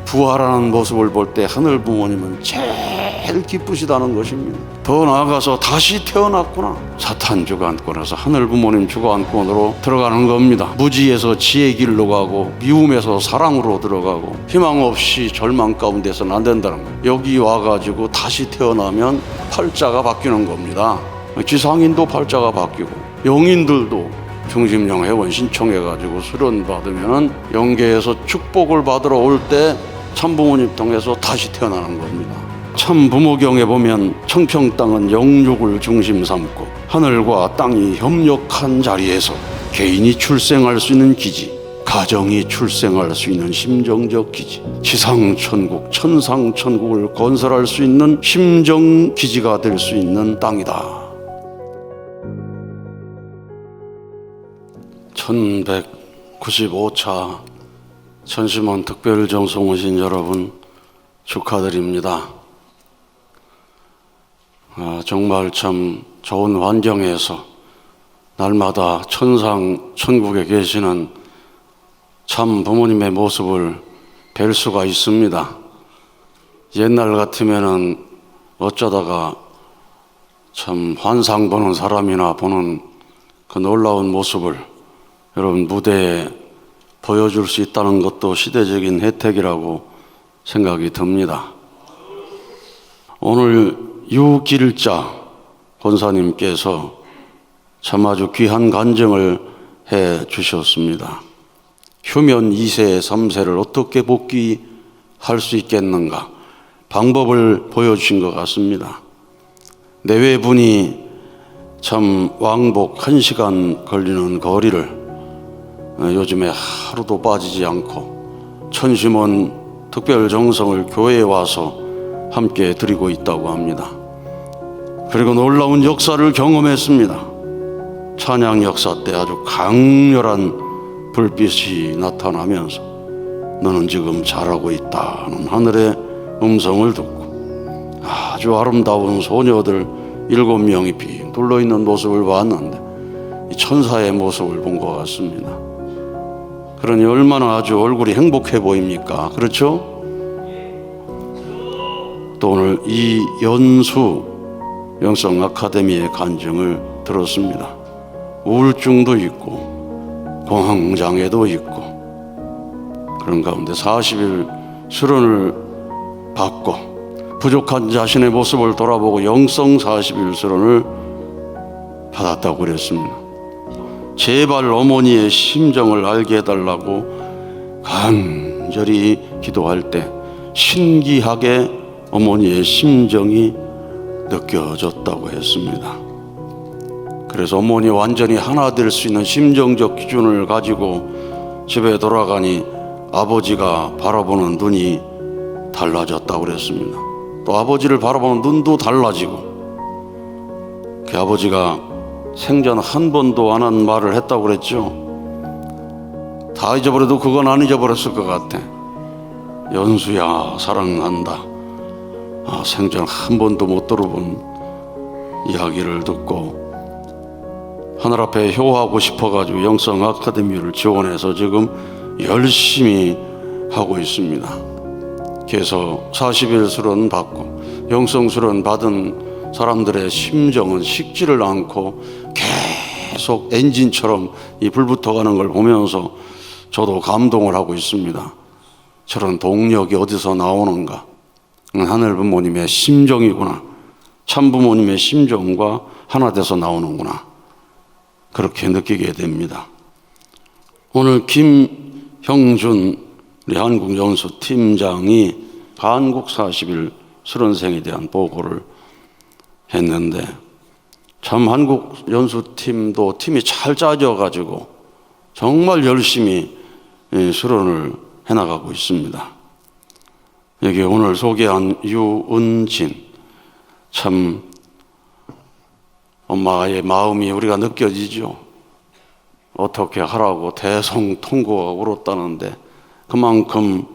부활하는 모습을 볼 때 하늘 부모님은 제일 기쁘시다는 것입니다. 더 나아가서 다시 태어났구나, 사탄 주관권에서 하늘 부모님 주관권으로 들어가는 겁니다. 무지에서 지혜 길로 가고 미움에서 사랑으로 들어가고 희망 없이 절망 가운데서는 안 된다는 거예요. 여기 와가지고 다시 태어나면 팔자가 바뀌는 겁니다. 지상인도 팔자가 바뀌고 영인들도 중심령 회원 신청해가지고 수련 받으면 영계에서 축복을 받으러 올 때 참부모님 통해서 다시 태어나는 겁니다. 참부모경에 보면 청평 땅은 영육을 중심 삼고 하늘과 땅이 협력한 자리에서 개인이 출생할 수 있는 기지, 가정이 출생할 수 있는 심정적 기지, 지상천국, 천상천국을 건설할 수 있는 심정기지가 될 수 있는 땅이다. 1195차 천심원 특별정성 오신 여러분 축하드립니다. 정말 참 좋은 환경에서 날마다 천상 천국에 계시는 참 부모님의 모습을 뵐 수가 있습니다. 옛날 같으면은 어쩌다가 참 환상 보는 사람이나 보는 그 놀라운 모습을 여러분 무대에 보여줄 수 있다는 것도 시대적인 혜택이라고 생각이 듭니다. 오늘 유길자 권사님께서 참 아주 귀한 간증을 해 주셨습니다. 휴면 2세, 3세를 어떻게 복귀할 수 있겠는가 방법을 보여주신 것 같습니다. 내외분이 참 왕복 1시간 걸리는 거리를 요즘에 하루도 빠지지 않고 천심원 특별정성을 교회에 와서 함께 드리고 있다고 합니다. 그리고 놀라운 역사를 경험했습니다. 찬양 역사 때 아주 강렬한 불빛이 나타나면서 너는 지금 잘하고 있다는 하늘의 음성을 듣고 아주 아름다운 소녀들 7명이 빙 둘러있는 모습을 봤는데 이 천사의 모습을 본 것 같습니다. 그러니 얼마나 아주 얼굴이 행복해 보입니까? 그렇죠? 또 오늘 이연수 영성 아카데미의 간증을 들었습니다. 우울증도 있고 공황장애도 있고 그런 가운데 40일 수련을 받고 부족한 자신의 모습을 돌아보고 영성 40일 수련을 받았다고 그랬습니다. 제발 어머니의 심정을 알게 해달라고 간절히 기도할 때 신기하게 어머니의 심정이 느껴졌다고 했습니다. 그래서 어머니 완전히 하나 될 수 있는 심정적 기준을 가지고 집에 돌아가니 아버지가 바라보는 눈이 달라졌다고 그랬습니다. 또 아버지를 바라보는 눈도 달라지고 그 아버지가 생전 한 번도 안 한 말을 했다고 그랬죠. 다 잊어버려도 그건 안 잊어버렸을 것 같아. 연수야 사랑한다. 생전 한 번도 못 들어본 이야기를 듣고 하늘 앞에 효하고 싶어가지고 영성 아카데미를 지원해서 지금 열심히 하고 있습니다. 그래서 40일 수련 받고 영성 수련 받은 사람들의 심정은 식지를 않고 계속 엔진처럼 이 불붙어가는 걸 보면서 저도 감동을 하고 있습니다. 저런 동력이 어디서 나오는가? 하늘 부모님의 심정이구나. 참 부모님의 심정과 하나 돼서 나오는구나. 그렇게 느끼게 됩니다. 오늘 김형준 우리 한국연수 팀장이 한국 40일 수련생에 대한 보고를 했는데 참 한국 연수팀도 팀이 잘 짜져가지고 정말 열심히 수련을 해나가고 있습니다. 여기 오늘 소개한 유은진 참 엄마의 마음이 우리가 느껴지죠. 어떻게 하라고 대성통곡하고 울었다는데 그만큼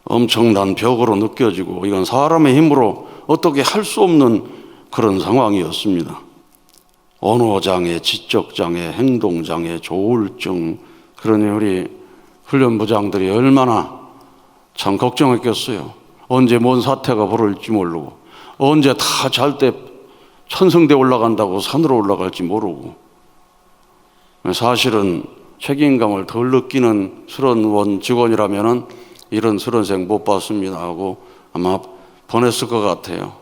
엄청난 벽으로 느껴지고 이건 사람의 힘으로 어떻게 할 수 없는 그런 상황이었습니다. 언어장애, 지적장애, 행동장애, 조울증. 그러니 우리 훈련부장들이 얼마나 참 걱정했겠어요. 언제 뭔 사태가 벌어질지 모르고, 언제 다 잘 때 천성대 올라간다고 산으로 올라갈지 모르고. 사실은 책임감을 덜 느끼는 수련원 직원이라면 이런 수련생 못 봤습니다 하고 아마 보냈을 것 같아요.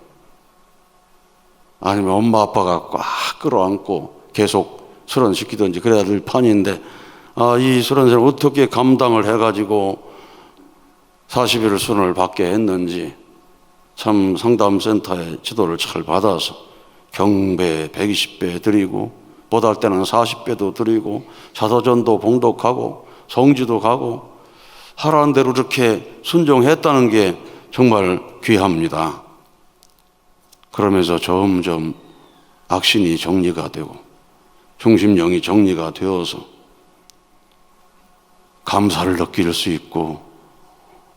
아니면 엄마 아빠가 꽉 끌어안고 계속 수련시키든지 그래야 될 판인데, 이 수련생을 어떻게 감당을 해가지고 40일 수련을 받게 했는지, 참 상담센터의 지도를 잘 받아서 경배 120배 드리고, 못할 때는 40배도 드리고, 자서전도 봉독하고 성지도 가고 하라는 대로 이렇게 순종했다는 게 정말 귀합니다. 그러면서 점점 악신이 정리가 되고 중심령이 정리가 되어서 감사를 느낄 수 있고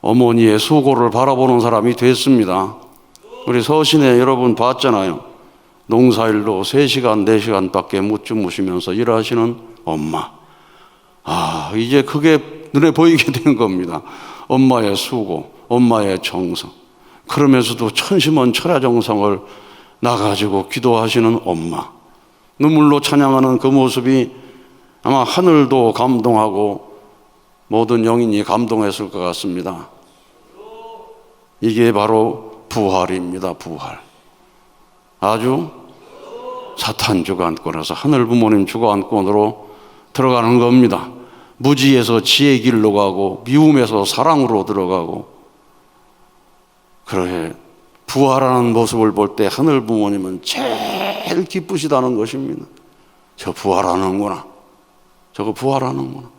어머니의 수고를 바라보는 사람이 됐습니다. 우리 서신에 여러분 봤잖아요. 농사일로 3시간, 4시간밖에 못 주무시면서 일하시는 엄마. 이제 그게 눈에 보이게 되는 겁니다. 엄마의 수고, 엄마의 정성. 그러면서도 천심원 철야정성을 나가지고 기도하시는 엄마. 눈물로 찬양하는 그 모습이 아마 하늘도 감동하고 모든 영인이 감동했을 것 같습니다. 이게 바로 부활입니다. 부활. 아주 사탄 주관권에서 하늘 부모님 주관권으로 들어가는 겁니다. 무지에서 지혜 길로 가고 미움에서 사랑으로 들어가고. 그래 부활하는 모습을 볼 때 하늘 부모님은 제일 기쁘시다는 것입니다. 저 부활하는구나. 저거 부활하는구나.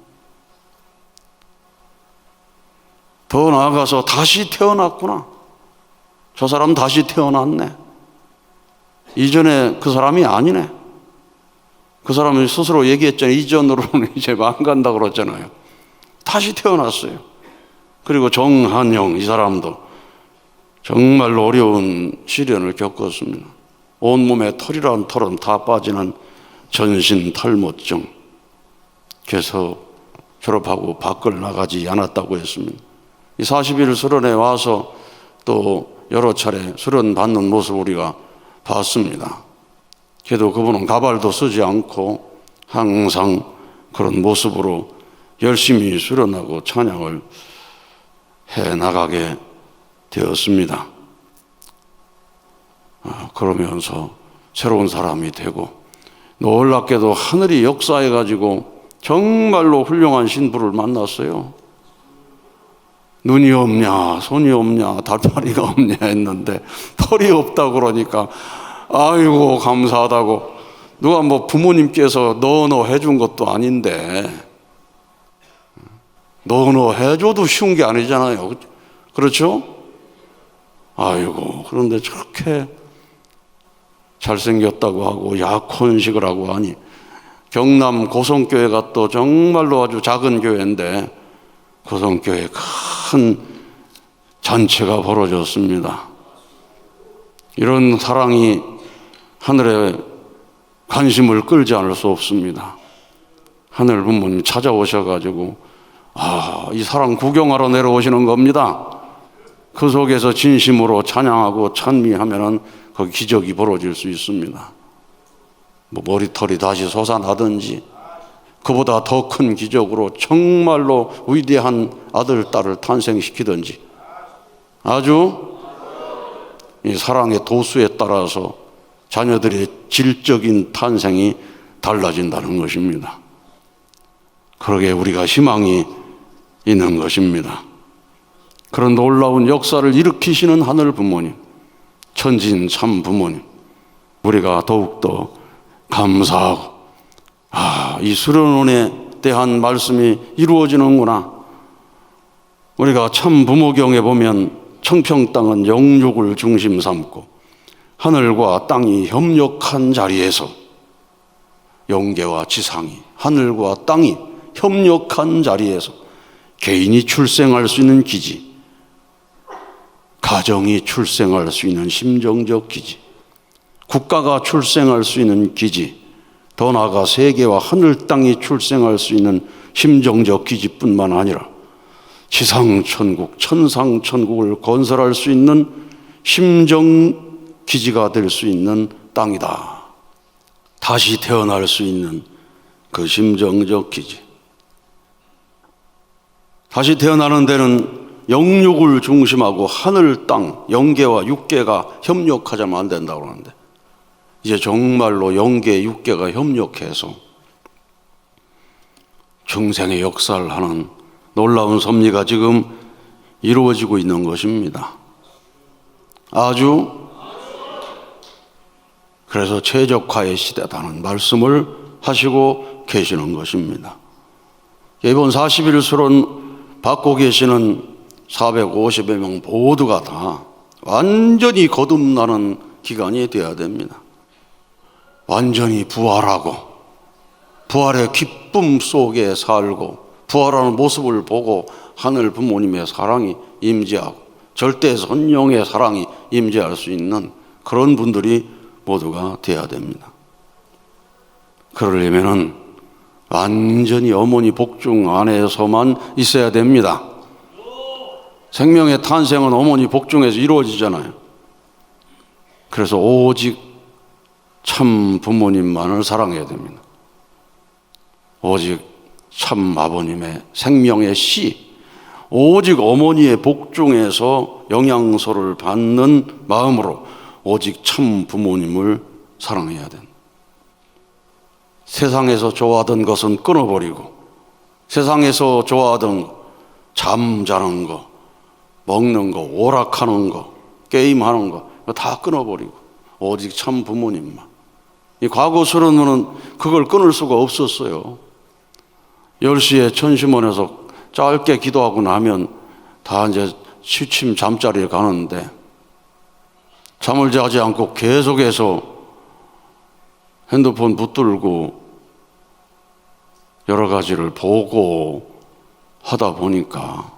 더 나아가서 다시 태어났구나. 저 사람 다시 태어났네. 이전에 그 사람이 아니네. 그 사람은 스스로 얘기했잖아요. 이전으로는 이제 안 간다 그랬잖아요. 다시 태어났어요. 그리고 정한영 이 사람도 정말로 어려운 시련을 겪었습니다. 온몸에 털이란 털은 다 빠지는 전신 탈모증. 그래서 졸업하고 밖을 나가지 않았다고 했습니다. 이 40일 수련회 와서 또 여러 차례 수련 받는 모습 우리가 봤습니다. 그래도 그분은 가발도 쓰지 않고 항상 그런 모습으로 열심히 수련하고 찬양을 해나가게 되었습니다. 그러면서 새로운 사람이 되고 놀랍게도 하늘이 역사해가지고 정말로 훌륭한 신부를 만났어요. 눈이 없냐, 손이 없냐, 달파리가 없냐 했는데 털이 없다고 그러니까 아이고 감사하다고. 누가 뭐 부모님께서 너 해준 것도 아닌데 너 해줘도 쉬운 게 아니잖아요. 그렇죠? 아이고 그런데 저렇게 잘생겼다고 하고 약혼식을 하고 하니, 경남 고성교회가 또 정말로 아주 작은 교회인데 고성교회에 큰 잔치가 벌어졌습니다. 이런 사랑이 하늘에 관심을 끌지 않을 수 없습니다. 하늘 부모님 찾아오셔가지고 이 사랑 구경하러 내려오시는 겁니다. 그 속에서 진심으로 찬양하고 찬미하면은 거기 기적이 벌어질 수 있습니다. 뭐 머리털이 다시 솟아나든지 그보다 더 큰 기적으로 정말로 위대한 아들, 딸을 탄생시키든지, 아주 이 사랑의 도수에 따라서 자녀들의 질적인 탄생이 달라진다는 것입니다. 그러게 우리가 희망이 있는 것입니다. 그런 놀라운 역사를 일으키시는 하늘 부모님, 천진 참 부모님, 우리가 더욱더 감사하고 이 수련원에 대한 말씀이 이루어지는구나. 우리가 참 부모경에 보면 청평 땅은 영육을 중심 삼고 하늘과 땅이 협력한 자리에서, 영계와 지상이 하늘과 땅이 협력한 자리에서 개인이 출생할 수 있는 기지, 가정이 출생할 수 있는 심정적 기지, 국가가 출생할 수 있는 기지, 더 나아가 세계와 하늘 땅이 출생할 수 있는 심정적 기지뿐만 아니라 지상천국, 천상천국을 건설할 수 있는 심정기지가 될 수 있는 땅이다. 다시 태어날 수 있는 그 심정적 기지. 다시 태어나는 데는 영육을 중심하고 하늘, 땅, 영계와 육계가 협력하자면 안 된다고 하는데, 이제 정말로 영계, 육계가 협력해서 중생의 역사를 하는 놀라운 섭리가 지금 이루어지고 있는 것입니다. 그래서 최적화의 시대다는 말씀을 하시고 계시는 것입니다. 이번 40일 받고 계시는 450여 명 모두가 다 완전히 거듭나는 기간이 되어야 됩니다. 완전히 부활하고 부활의 기쁨 속에 살고 부활하는 모습을 보고 하늘 부모님의 사랑이 임재하고 절대 선영의 사랑이 임재할 수 있는 그런 분들이 모두가 되어야 됩니다. 그러려면은 완전히 어머니 복중 안에서만 있어야 됩니다. 생명의 탄생은 어머니 복중에서 이루어지잖아요. 그래서 오직 참 부모님만을 사랑해야 됩니다. 오직 참 아버님의 생명의 씨, 오직 어머니의 복중에서 영양소를 받는 마음으로 오직 참 부모님을 사랑해야 된다. 세상에서 좋아하던 것은 끊어버리고, 세상에서 좋아하던 잠자는 거, 먹는 거, 오락하는 거, 게임하는 거 다 끊어버리고 오직 참 부모님만. 이 과거 수련원은 그걸 끊을 수가 없었어요. 10시에 천심원에서 짧게 기도하고 나면 다 이제 취침 잠자리에 가는데, 잠을 자지 않고 계속해서 핸드폰 붙들고 여러 가지를 보고 하다 보니까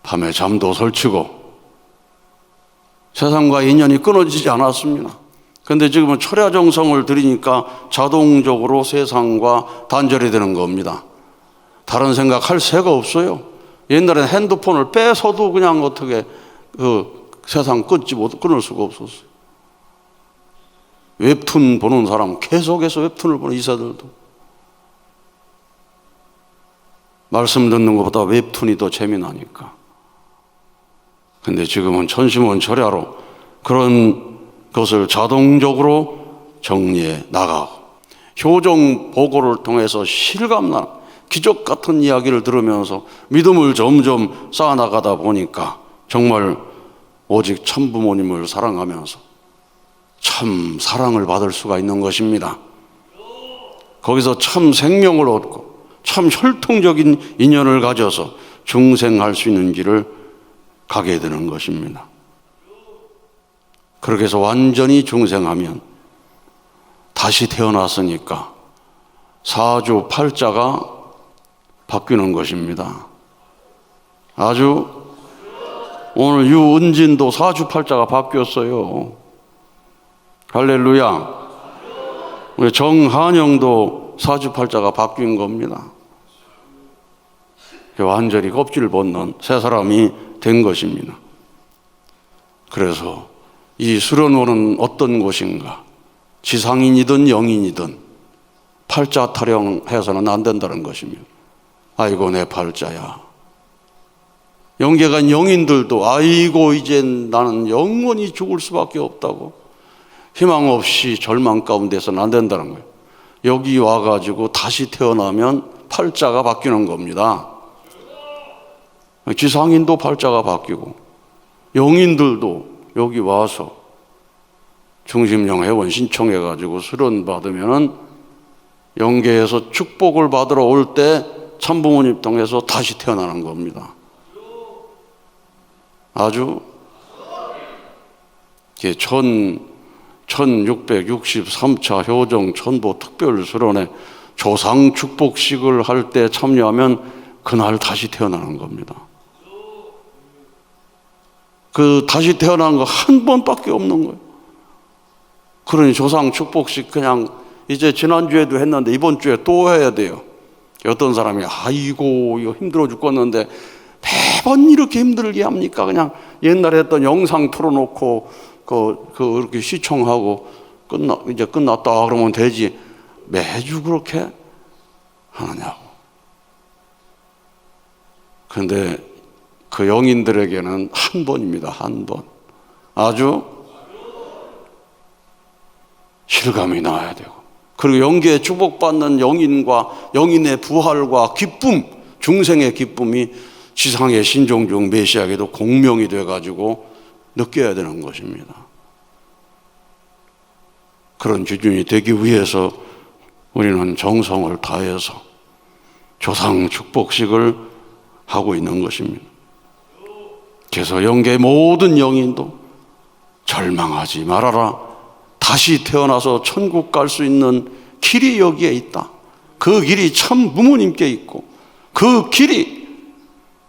밤에 잠도 설치고 세상과 인연이 끊어지지 않았습니다. 그런데 지금은 철야정성을 들이니까 자동적으로 세상과 단절이 되는 겁니다. 다른 생각할 새가 없어요. 옛날에는 핸드폰을 빼서도 그냥 어떻게 세상 끊을 수가 없었어요. 웹툰 보는 사람 계속해서 웹툰을 보는 이사들도 말씀 듣는 것보다 웹툰이 더 재미나니까. 근데 지금은 천심원 철야로 그런 것을 자동적으로 정리해 나가고 효정 보고를 통해서 실감나는 기적 같은 이야기를 들으면서 믿음을 점점 쌓아나가다 보니까 정말 오직 참 부모님을 사랑하면서 참 사랑을 받을 수가 있는 것입니다. 거기서 참 생명을 얻고 참 혈통적인 인연을 가져서 중생할 수 있는 길을 가게 되는 것입니다. 그렇게 해서 완전히 중생하면 다시 태어났으니까 사주 팔자가 바뀌는 것입니다. 오늘 유은진도 사주 팔자가 바뀌었어요. 할렐루야. 우리 정한영도 사주 팔자가 바뀐 겁니다. 완전히 껍질 벗는 새 사람이 된 것입니다. 그래서 이 수련원은 어떤 곳인가? 지상인이든 영인이든 팔자 타령해서는 안 된다는 것입니다. 아이고 내 팔자야. 영계간 영인들도 아이고 이제 나는 영원히 죽을 수밖에 없다고 희망 없이 절망 가운데서는 안 된다는 거예요. 여기 와가지고 다시 태어나면 팔자가 바뀌는 겁니다. 지상인도 팔자가 바뀌고 영인들도 여기 와서 중심령 회원 신청해가지고 수련 받으면은 영계에서 축복을 받으러 올 때 참부모님 통해서 다시 태어나는 겁니다. 1663차 효정 천보 특별 수련회 조상 축복식을 할 때 참여하면 그날 다시 태어나는 겁니다. 그 다시 태어나는 거 한 번밖에 없는 거예요. 그러니 조상 축복식 그냥 이제 지난주에도 했는데 이번 주에 또 해야 돼요. 어떤 사람이 아이고 이거 힘들어 죽겠는데 매번 이렇게 힘들게 합니까? 그냥 옛날에 했던 영상 틀어놓고 이렇게 시청하고 이제 끝났다 그러면 되지 매주 그렇게 하느냐고. 그런데 그 영인들에게는 한 번입니다. 한 번. 아주 실감이 나야 되고, 그리고 영계에 축복받는 영인과 영인의 부활과 기쁨, 중생의 기쁨이 지상의 신종 중 메시아에게도 공명이 돼가지고 느껴야 되는 것입니다. 그런 기준이 되기 위해서 우리는 정성을 다해서 조상 축복식을 하고 있는 것입니다. 그래서 영계의 모든 영인도 절망하지 말아라. 다시 태어나서 천국 갈 수 있는 길이 여기에 있다. 그 길이 참 부모님께 있고 그 길이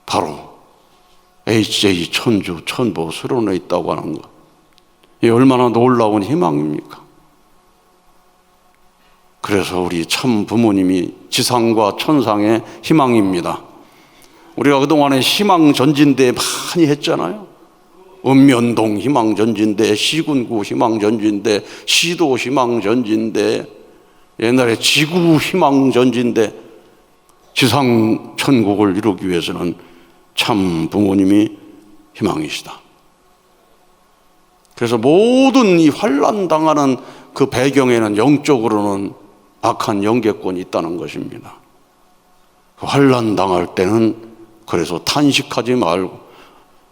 바로 HJ 천주 천보 수련에 있다고 하는 것. 이 얼마나 놀라운 희망입니까? 그래서 우리 참 부모님이 지상과 천상의 희망입니다. 우리가 그동안에 희망전진대 많이 했잖아요. 읍면동 희망전진대, 시군구 희망전진대, 시도 희망전진대, 옛날에 지구 희망전진대. 지상 천국을 이루기 위해서는 참 부모님이 희망이시다. 그래서 모든 이 환난 당하는 그 배경에는 영적으로는 악한 영계권이 있다는 것입니다. 환난 당할 때는 그래서 탄식하지 말고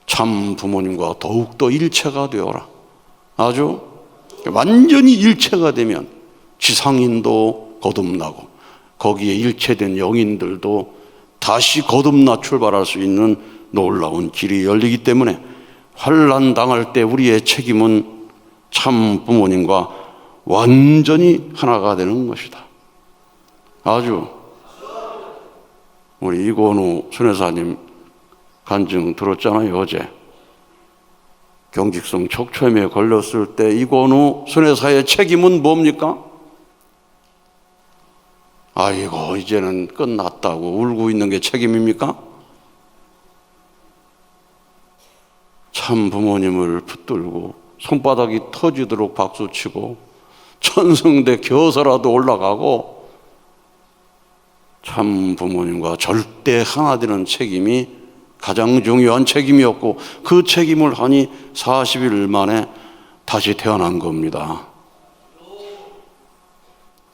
참 부모님과 더욱더 일체가 되어라. 아주 완전히 일체가 되면 지상인도 거듭나고 거기에 일체된 영인들도 다시 거듭나 출발할 수 있는 놀라운 길이 열리기 때문에 환난 당할 때 우리의 책임은 참 부모님과 완전히 하나가 되는 것이다. 아주 우리 이건우 순회사님 간증 들었잖아요. 어제 경직성 척추염에 걸렸을 때 이건우 순회사의 책임은 뭡니까? 아이고 이제는 끝났다고 울고 있는 게 책임입니까? 참 부모님을 붙들고 손바닥이 터지도록 박수치고 천성대 겨서라도 올라가고 참 부모님과 절대 하나 되는 책임이 가장 중요한 책임이었고 그 책임을 하니 40일 만에 다시 태어난 겁니다.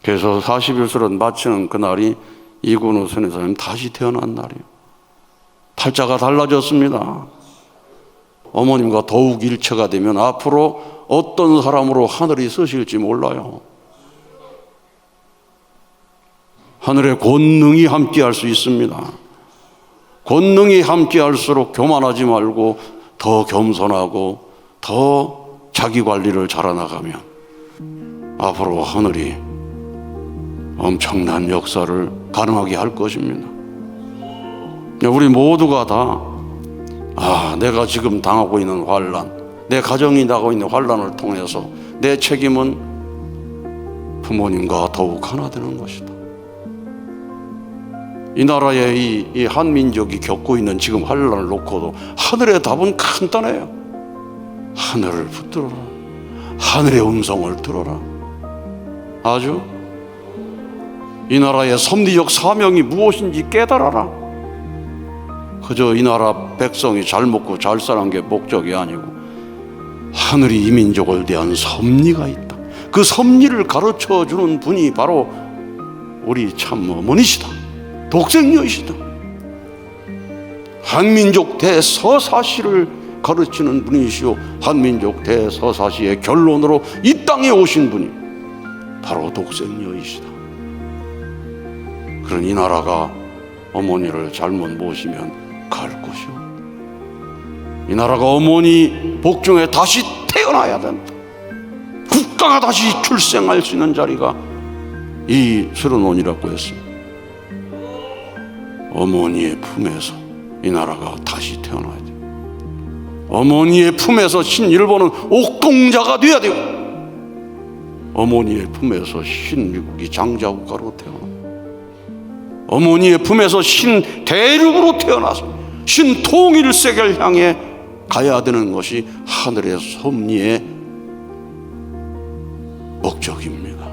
그래서 40일술을 마치는 그날이 이건우 선생님 다시 태어난 날이에요. 팔자가 달라졌습니다. 어머님과 더욱 일체가 되면 앞으로 어떤 사람으로 하늘이 쓰실지 몰라요. 하늘의 권능이 함께할 수 있습니다. 권능이 함께할수록 교만하지 말고 더 겸손하고 더 자기 관리를 잘해나가면 앞으로 하늘이 엄청난 역사를 가능하게 할 것입니다. 우리 모두가 다 내가 지금 당하고 있는 환난, 내 가정이 당하고 있는 환난을 통해서 내 책임은 부모님과 더욱 하나 되는 것이다. 이 나라의 이 한민족이 겪고 있는 지금 환난을 놓고도 하늘의 답은 간단해요. 하늘을 붙들어라. 하늘의 음성을 들어라. 아주 이 나라의 섭리적 사명이 무엇인지 깨달아라. 그저 이 나라 백성이 잘 먹고 잘 사는 게 목적이 아니고 하늘이 이 민족을 대한 섭리가 있다. 그 섭리를 가르쳐주는 분이 바로 우리 참 어머니시다. 독생녀이시다. 한민족 대서사시를 가르치는 분이시오. 한민족 대서사시의 결론으로 이 땅에 오신 분이 바로 독생녀이시다. 그런 이 나라가 어머니를 잘못 모시면 갈 것이오. 이 나라가 어머니 복중에 다시 태어나야 된다. 국가가 다시 출생할 수 있는 자리가 이 수련원이라고 했습니다. 어머니의 품에서 이 나라가 다시 태어나야 돼요. 어머니의 품에서 신일본은 옥공자가 돼야 돼요. 어머니의 품에서 신미국이 장자국가로 태어나. 어머니의 품에서 신대륙으로 태어나서 신통일세계를 향해 가야 되는 것이 하늘의 섭리의 목적입니다.